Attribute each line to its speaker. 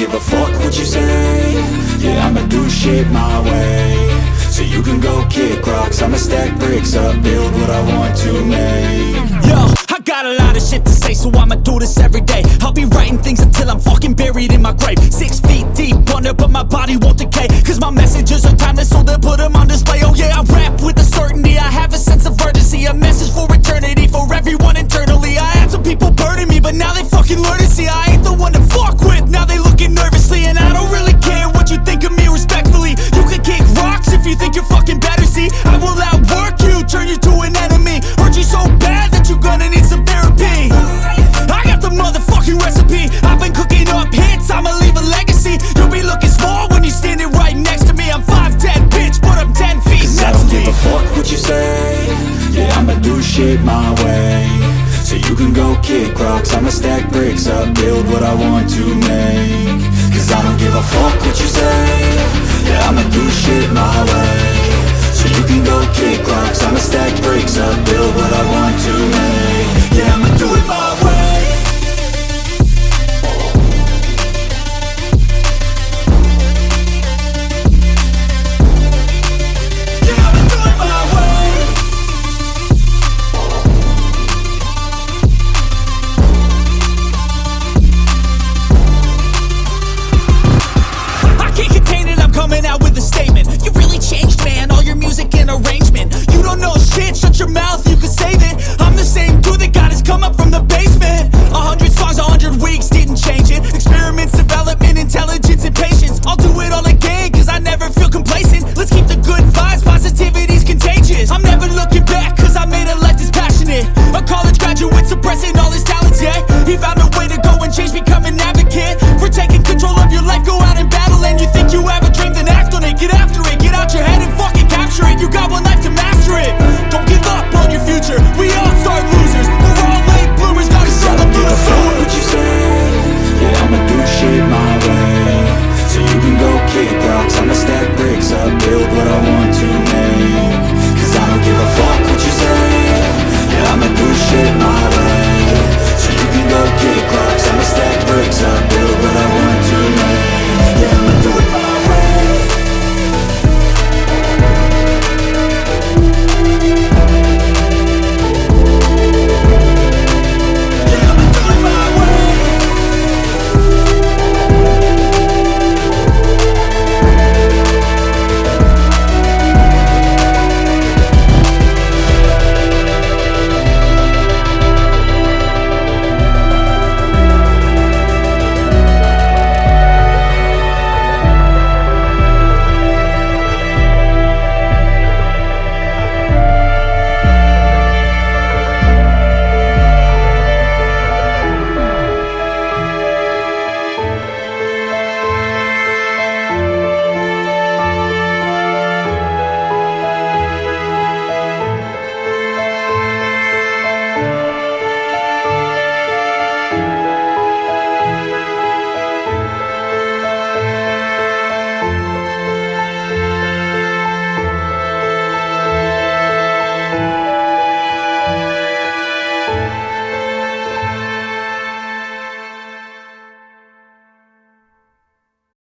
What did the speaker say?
Speaker 1: give a fuck what you say. Yeah, I'ma do shit my way. So you can go kick rocks, I'ma stack bricks up, build what I want to make.
Speaker 2: Yo, I got a lot of shit to say, so I'ma do this every day. I'll be writing things until I'm fucking buried in my grave. 6 feet deep under, but my body won't decay, cause my messages are timeless, so they'll put them on display. Oh yeah, I rap with a certainty, I have a sense of urgency, a message for eternity, for everyone internally. I had some people burning me, but now they fucking learn to see I ain't the one to fuck with, now they looking nervously. And I don't really care what you think of me, respectfully. You can kick rocks if you think you're fucking better, see I will outwork you, turn you to an enemy. Hurt you so bad that you're gonna need some therapy. I got the motherfucking recipe, I've been cooking up hits, I'ma leave a legacy. You'll be looking small when you're standing right next to me. I'm 5'10", bitch, but I'm 10 feet
Speaker 1: Cause
Speaker 2: next
Speaker 1: I don't
Speaker 2: to me.
Speaker 1: give a fuck what you say. Yeah, I'ma do shit my way. So you can go kick rocks, I'ma stack bricks up, build what I want to make. Cause I don't give a fuck what you say. Yeah, I'ma do shit my way. So you can go kick rocks, I'ma stack bricks up, build what I want to make. Yeah, I'ma do it my way.
Speaker 2: Coming out with a statement. You really changed, man, all your music and arrangement. You don't know shit, shut your mouth, you can save it. I'm the same dude that got his come up from the basement. 100 songs, 100 weeks, didn't change it. Experiments, development, intelligence, and patience. I'll do it all again, cause I never feel complacent. Let's keep the good vibes, positivity's contagious. I'm never looking back, cause I made a life that's passionate. A college graduate suppressing all his talents, yeah. He found a